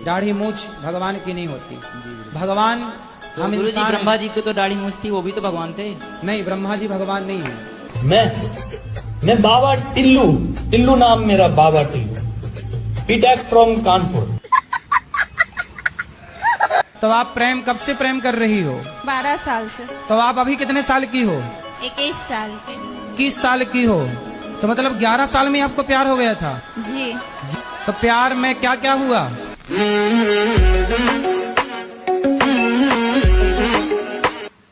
दाढ़ी मूछ भगवान की नहीं होती। भगवान तो हम गुरु जी इंसान ब्रह्मा हैं। जी को तो दाढ़ी मूछ थी, वो भी तो भगवान थे। नहीं, ब्रह्मा जी भगवान नहीं है। मैं बाबा टिल्लू नाम मेरा, बाबा टिल्लू, बीटेक फ्रॉम कानपुर। तो आप प्रेम कब से प्रेम कर रही हो? 12 साल से। तो आप अभी कितने साल की हो? 21 साल के। 21 साल की हो, तो मतलब 11 साल में आपको प्यार हो गया था? जी। तो प्यार में क्या क्या हुआ?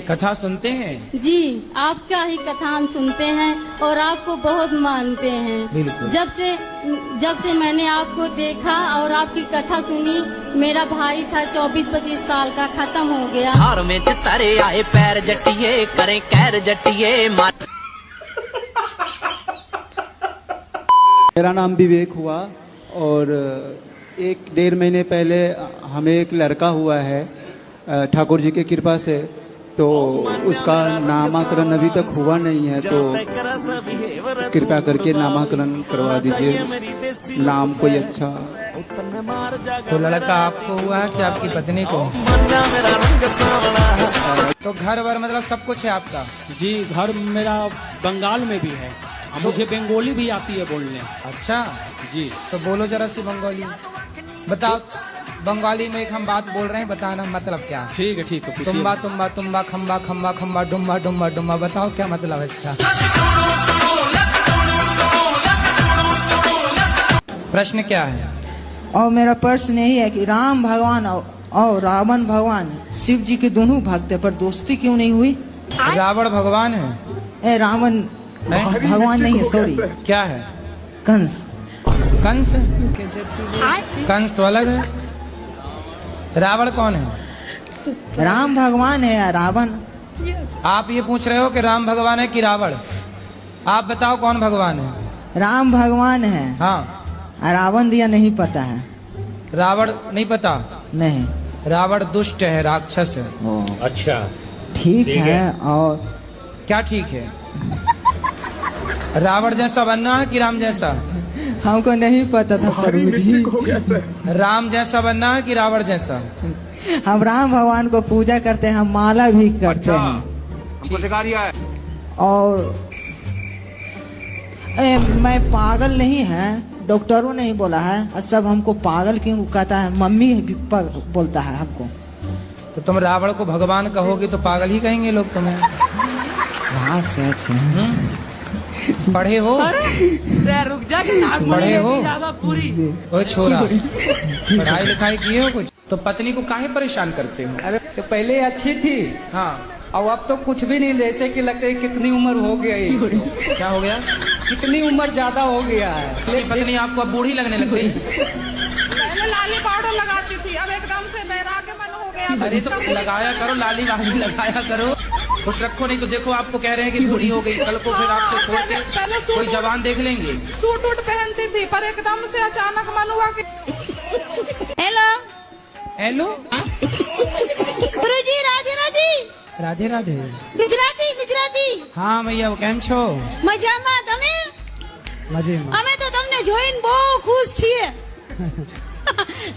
कथा सुनते हैं? जी, आपका ही कथा हम सुनते हैं और आपको बहुत मानते हैं। बिल्कुल। जब से मैंने आपको देखा और आपकी कथा सुनी, मेरा भाई था 24-25 साल का, खत्म हो गया। हार में चितारे आए पैर जटिए, करें कैर जटिए मार। मेरा नाम विवेक हुआ और 1-1.5 महीने पहले हमें एक लड़का हुआ है ठाकुर जी की कृपा से। तो उसका नामकरण अभी तक हुआ नहीं है, तो कृपया करके नामकरण करवा दीजिए। नाम कोई अच्छा। तो लड़का आपको हुआ है कि आपकी पत्नी को? तो घर वर मतलब सब कुछ है आपका? जी, घर मेरा बंगाल में भी है। मुझे बंगाली भी आती है बोलने। अच्छा जी, तो बोलो जरा सी बंगाली। बताओ, बंगाली में एक हम बात बोल रहे हैं, बताना मतलब क्या? ठीक है पूछिए। तुम्बा तुम्बा तुम्बा खम्बा खम्बा खम्बा डुम्बा डुम्बा डुम्बा, बताओ क्या मतलब है इसका? प्रश्न क्या है? और मेरा प्रश्न यही है कि राम भगवान और रावण भगवान शिव जी के दोनों भक्त हैं, पर दोस्ती क्यों नहीं हुई? रावण भगवान है? रावण भगवान नहीं है, सॉरी। क्या है? कंस। कंस? कंस तो अलग है। रावण कौन है? राम भगवान है या रावण? आप ये पूछ रहे हो कि राम भगवान है कि रावण? आप बताओ कौन भगवान है? राम भगवान है। हाँ। रावण दिया नहीं पता है। रावण नहीं पता? नहीं। रावण दुष्ट है, राक्षस है। अच्छा, ठीक है। और क्या ठीक है? रावण जैसा बनना है कि राम जैसा? हमको नहीं पता था प्रभु जी। राम जैसा बनना है कि रावण जैसा? हम राम भगवान को पूजा करते हैं, हम माला भी करते हैं। हमको सिखा दिया है। और मैं पागल नहीं है, डॉक्टरों ने ही बोला है। और सब हमको पागल क्यों कहता है? मम्मी भी बोलता है हमको। तो तुम रावण को भगवान कहोगे तो पागल ही कहेंगे लोग तुम्हें। हाँ सच है। पढ़े हो? रुक जा, पढ़े हो? ओ छोरा, पढ़ाई लिखाई किए हो कुछ? तो पत्नी को काहे परेशान करते हो? अरे तो पहले अच्छी थी। हाँ। और अब तो कुछ भी नहीं, जैसे कि लगता है कितनी उम्र हो गई। क्या हो गया? कितनी उम्र ज्यादा हो गया है। पत्नी आपको अब बूढ़ी लगने लग गई? पहले लाली पाउडर लगाती थी, अब एकदम से वैराग्यमन हो गया। अरे तो लगाया करो, लाली वाली लगाया करो, खुश रखो। नहीं तो देखो आपको कह रहे हैं कि बूढ़ी हो गई, कल को फिर आपको छोड़ के कोई जवान देख लेंगे। सूट उट पहनती थी, पर एकदम से अचानक मन हुआ कि हेलो हेलो गुरुजी, राधे राधे। राधे राधे। ગુજરાતી। હા મૈયા, કેમ છો? મજામાં, તમે? મજામાં। અમે તો તમને જોઈને બહુ ખુશ છીએ।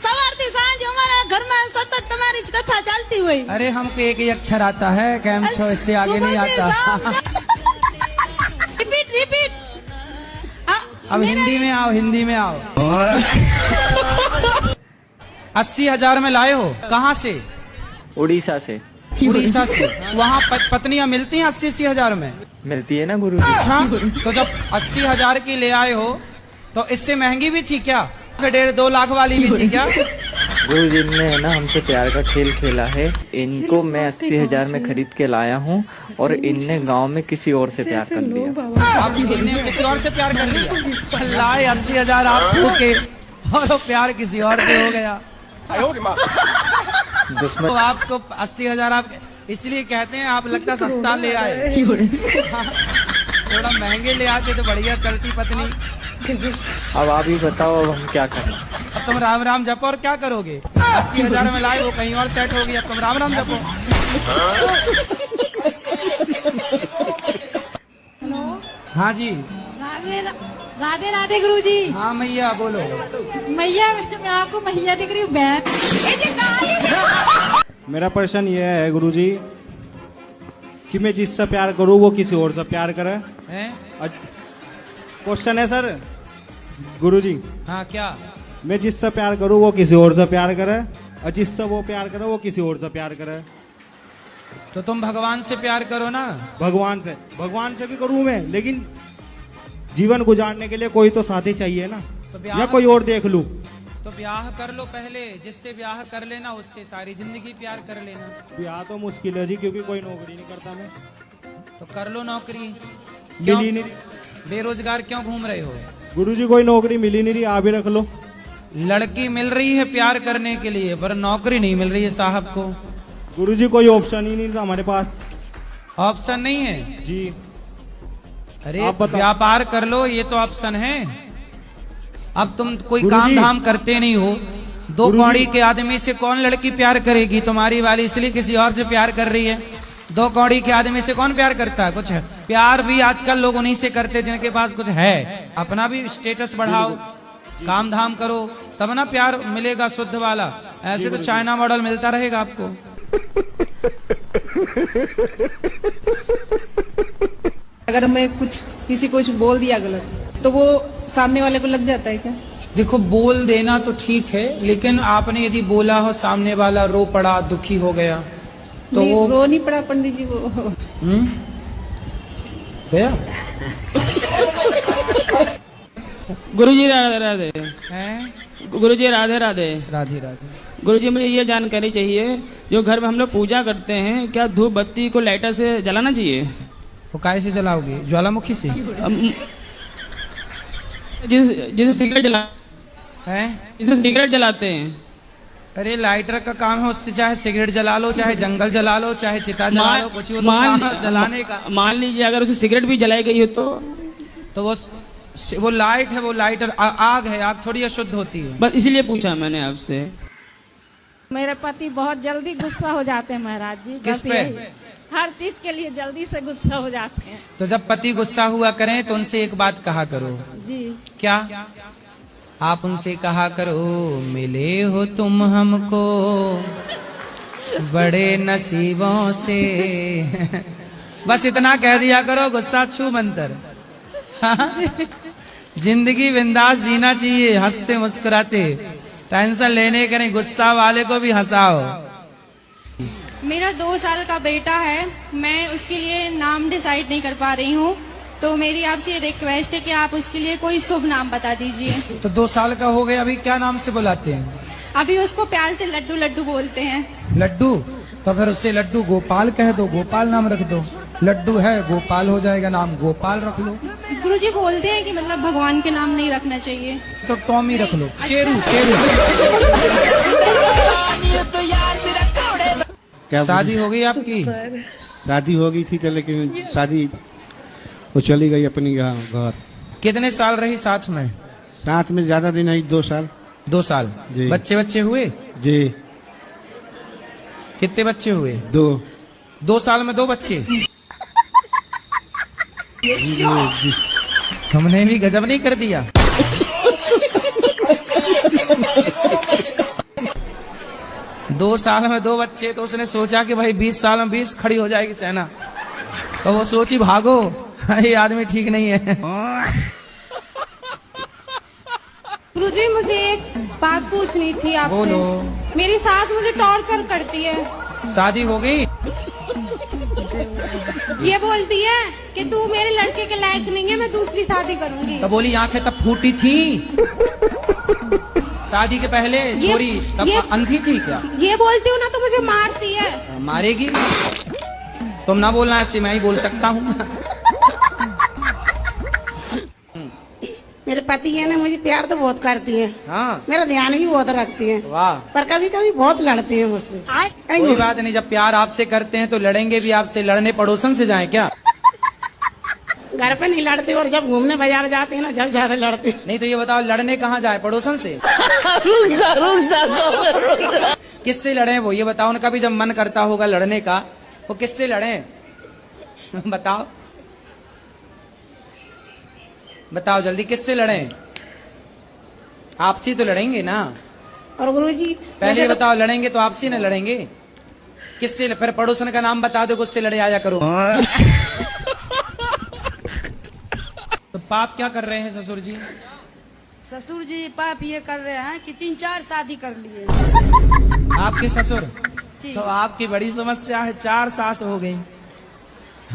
સવારથી સાંજ અમારા ઘરમાં સતત તમારી જ કથા ચાલતી હોય। अरे हमको एक ही अक्षर आता है, कैम छो, इससे आगे नहीं आता। रिपीट। अब हिंदी में आओ, हिंदी में आओ। 80,000 में लाए हो? कहाँ से? उड़ीसा से। उड़ीसा से? वहाँ पत्नियां मिलती हैं 80,000 में? मिलती है ना गुरु जी। अच्छा, तो जब 80,000 की ले आए हो तो इससे महंगी भी थी क्या? 1.5-2 लाख वाली भी थी क्या? गुरु जी ने ना हमसे प्यार का खेल खेला है। इनको मैं 80,000 में खरीद के लाया हूँ और इनने गांव में किसी और से प्यार कर लिया। आप इनने किसी और से प्यार कर लिया? लाए 80,000 आपको के और वो प्यार किसी और से हो गया। दुश्मन। तो आपको 80,000 आप इसलिए कहते हैं, आप लगता सस्ता ले आए। थोड़ा महंगे ले आते तो बढ़िया चलती पत्नी। अब आप ही बताओ, अब हम क्या करें? अब तुम राम राम जपो और क्या करोगे? 80,000 में लाए, वो कहीं और सेट होगी, अब तुम राम राम जपो। हेलो। हाँ जी। राधे राधे गुरुजी। हाँ मैया बोलो। मैया मैं आपको मैया दिख रही हूँ बहन। मेरा प्रश्न ये है गुरुजी कि मैं जिससे प्यार करूं वो किसी और से प्यार करे। क्वेश्चन है सर गुरुजी। हाँ क्या? मैं जिससे प्यार करूं वो किसी और से प्यार करे और जिससे वो प्यार करे वो किसी और से प्यार करे। तो तुम भगवान से प्यार करो ना। भगवान से भी करूं मैं, लेकिन जीवन गुजारने के लिए कोई तो साथी चाहिए ना। तो या कोई और देख लूं। तो ब्याह कर लो पहले, जिससे ब्याह कर लेना उससे सारी जिंदगी प्यार कर लेना। ब्याह तो मुश्किल है जी, क्योंकि कोई नौकरी नहीं करता मैं। तो कर लो नौकरी। मिली नहीं। बेरोजगार क्यों घूम रहे हो? गुरुजी कोई नौकरी मिली नहीं रही, आप ही रख लो। लड़की मिल रही है प्यार करने के लिए, पर नौकरी नहीं मिल रही है साहब को। गुरुजी कोई ऑप्शन ही नहीं था हमारे पास। ऑप्शन नहीं है जी। अरे व्यापार कर लो, ये तो ऑप्शन है। अब तुम कोई काम धाम करते नहीं हो। दो कौड़ी के आदमी से कौन लड़की प्यार करेगी? तुम्हारी वाली इसलिए किसी और से प्यार कर रही है। दो कौड़ी के आदमी से कौन प्यार करता है? कुछ है प्यार भी आजकल लोग उन्हीं से करते जिनके पास कुछ है। अपना भी स्टेटस बढ़ाओ, काम धाम करो, तब ना प्यार मिलेगा शुद्ध वाला। ऐसे तो चाइना मॉडल मिलता रहेगा आपको। अगर मैं किसी को कुछ बोल दिया गलत तो वो सामने वाले को लग जाता है क्या? देखो बोल देना तो ठीक है, लेकिन आपने यदि बोला हो सामने वाला रो पड़ा, दुखी हो गया, तो नहीं, वो रो नहीं पड़ा पंडित जी वो। गया। गुरुजी राधे राधे। गुरुजी राधे राधे। राधे राधे। गुरुजी मुझे ये जानकारी चाहिए, जो घर में हम लोग पूजा करते हैं, क्या धूप बत्ती को लाइटर से जलाना चाहिए? वो काय से जलाओगे? ज्वालामुखी से? जिसे सिगरेट जलाते हैं। अरे लाइटर का काम है, उससे चाहे सिगरेट जला लो, चाहे जंगल जला लो, चाहे चिता जला लो, कुछ जलाने का। मान लीजिए अगर उसे सिगरेट भी जलाई गई हो तो वो लाइट है, वो लाइटर आग है। आग थोड़ी अशुद्ध होती है। बस इसलिए पूछा मैंने आपसे। मेरे पति बहुत जल्दी गुस्सा हो जाते हैं महाराज जी। किस पे? हर चीज के लिए जल्दी से गुस्सा हो जाते हैं। तो जब पति गुस्सा हुआ करें तो उनसे एक बात कहा करो। जी। क्या? आप उनसे कहा करो, मिले हो तुम हमको बड़े नसीबों से। बस इतना कह दिया करो, गुस्सा छू मंतर। जिंदगी बिंदास जीना चाहिए, हंसते मुस्कुराते। टेंशन लेने का नहीं, गुस्सा वाले को भी हंसाओ। मेरा 2 साल का बेटा है, मैं उसके लिए नाम डिसाइड नहीं कर पा रही हूँ, तो मेरी आपसे रिक्वेस्ट है कि आप उसके लिए कोई शुभ नाम बता दीजिए। तो 2 साल का हो गया, अभी क्या नाम से बुलाते हैं? अभी उसको प्यार से लड्डू लड्डू बोलते हैं। लड्डू? तो फिर उससे लड्डू गोपाल कह दो, गोपाल नाम रख दो। लड्डू है, गोपाल हो जाएगा, नाम गोपाल रख लो। गुरुजी बोलते हैं कि मतलब भगवान के नाम नहीं रखना चाहिए, तो टॉमी रख लो। शेरू शेरू। शादी हो गई आपकी? शादी हो गई थी तो, लेकिन शादी वो चली गई अपनी घर। कितने साल रही साथ में? साथ में ज्यादा दिन नहीं, 2 साल। 2 साल जी। बच्चे हुए? जी। कितने बच्चे हुए? 2। 2 साल में 2 बच्चे? हमने भी गजब नहीं कर दिया। दो साल में 2 बच्चे, तो उसने सोचा कि भाई 20 साल में 20 खड़ी हो जाएगी सेना। तो वो सोची भागो, ये आदमी ठीक नहीं है। गुरुजी मुझे एक बात पूछनी थी आपसे। बोलो। मेरी सास मुझे टॉर्चर करती है। शादी हो गई? ये बोलती है कि तू मेरे लड़के के लायक नहीं है, मैं दूसरी शादी करूंगी। तो बोली आंखें तब फूटी थी शादी के पहले? छोरी तब अंधी थी क्या? ये बोलती हूँ ना तो मुझे मारती है। मारेगी? तुम ना बोलना, ऐसे मैं ही बोल सकता हूँ। मेरे पति है ना, मुझे प्यार तो बहुत करती है। हाँ। मेरा ध्यान भी बहुत रखती है। वाह। पर कभी कभी बहुत लड़ती है मुझसे। कोई बात नहीं, जब प्यार आपसे करते हैं तो लड़ेंगे भी आपसे। लड़ने पड़ोसन से जाएं क्या? घर पे नहीं लड़ते, और जब घूमने बाजार जाते हैं ना, जब ज्यादा लड़ते। नहीं तो ये बताओ, लड़ने कहाँ जाए? पड़ोसन से? किससे लड़े वो, ये बताओ। उनका भी जब मन करता होगा लड़ने का, वो किससे लड़े? बताओ। बताओ जल्दी, किससे लड़े? आपसी तो लड़ेंगे ना। और गुरुजी पहले बताओ, लड़ेंगे तो आपसी न लड़ेंगे? किससे? फिर पड़ोसन का नाम बता दो, उससे लड़े आया करो। तो पाप क्या कर रहे हैं ससुर जी? ससुर जी पाप ये कर रहे हैं कि 3-4 शादी कर लिए। आपके ससुर? तो आपकी बड़ी समस्या है, 4 सास हो गई।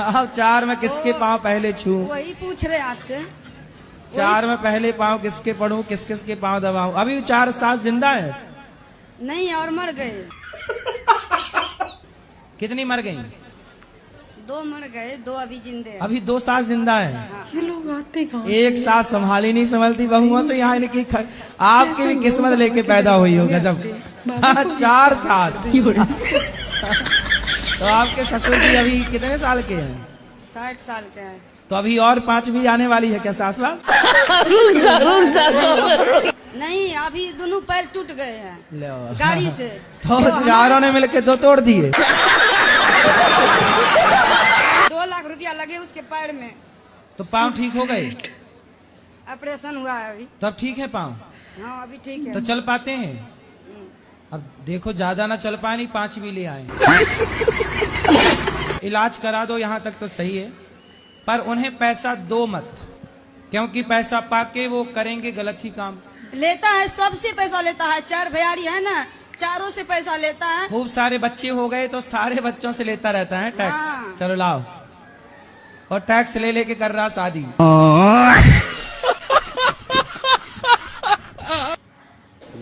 आप 4 में किसके पाँव पहले छू? वही पूछ रहे आपसे। 4 में पहले पाँव किसके पढ़ूं, किस किस के पाँव दबाऊं? अभी 4 सास जिंदा है? नहीं, और मर गए। कितनी मर गई? 2 मर गए, 2 अभी जिंदे हैं। अभी 2 सास जिंदा है। ये लोग आते कहाँ? एक सास संभाली नहीं संभलती बहुओं से, यहाँ इनकी आपकी भी किस्मत लेके पैदा हुई होगा जब 4 सास। तो आपके ससुर जी अभी कितने साल के हैं? 60 साल के हैं। तो अभी और 5 भी आने वाली है क्या सास वास? नहीं, अभी दोनों पैर टूट गए हैं गाड़ी से। तो चारों ने मिलके 2 तोड़ दिए। 2 लाख रुपया लगे उसके पैर में। तो पाँव ठीक हो गए? ऑपरेशन हुआ है अभी। तब ठीक है पाँव? हाँ, अभी ठीक है। तो चल पाते हैं? अब देखो ज्यादा ना चल पाए, नहीं 5 भी ले आए। इलाज करा दो, यहाँ तक तो सही है, पर उन्हें पैसा दो मत, क्योंकि पैसा पाके वो करेंगे गलत ही काम। लेता है, सबसे पैसा लेता है। 4 भैयारी है ना, चारों से पैसा लेता है। खूब सारे बच्चे हो गए तो सारे बच्चों से लेता रहता है टैक्स। हाँ। चलो लाओ। और टैक्स ले लेके कर रहा शादी।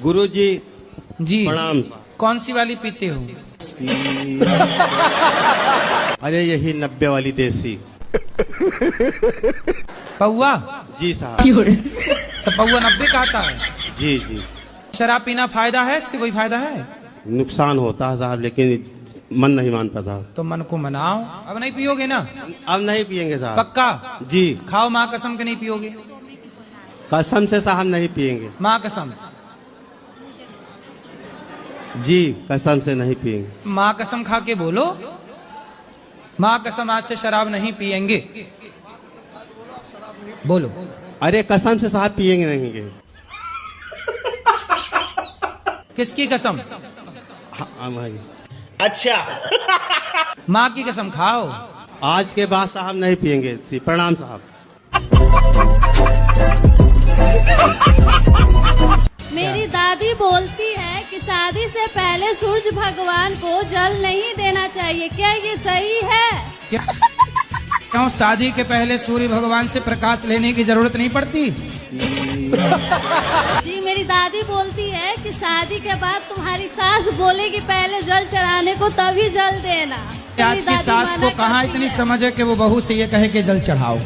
गुरुजी जी प्रणाम। कौन सी वाली पीते हो? अरे यही 90 वाली देसी पौआ। जी साहब। तो पौआ 90 का आता है? जी जी। शराब पीना फायदा है? इससे कोई फायदा है? नुकसान होता है साहब, लेकिन मन नहीं मानता साहब। तो मन को मनाओ। अब नहीं पियोगे ना? अब नहीं पियेंगे साहब। पक्का? जी। खाओ माँ कसम के नहीं पियोगे? कसम से साहब नहीं पियेंगे। माँ कसम? जी कसम से नहीं पियेंगे। माँ कसम खा के बोलो, माँ कसम आज से शराब नहीं पियेंगे। बोलो। अरे कसम से साहब पियेंगे नहीं। किसकी कसम? अच्छा। माँ की कसम खाओ। आज के बाद साहब नहीं पियेंगे। प्रणाम साहब। मेरी दादी बोलती है कि शादी से पहले सूरज भगवान को जल नहीं देना चाहिए, क्या ये सही है? क्यों शादी के पहले सूर्य भगवान से प्रकाश लेने की जरूरत नहीं पड़ती? जी मेरी दादी बोलती है कि शादी के बाद तुम्हारी सास बोलेगी पहले जल चढ़ाने को तभी जल देना। आज की सास को कहाँ इतनी समझ है कि वो बहू से ये कहे कि जल चढ़ाओ।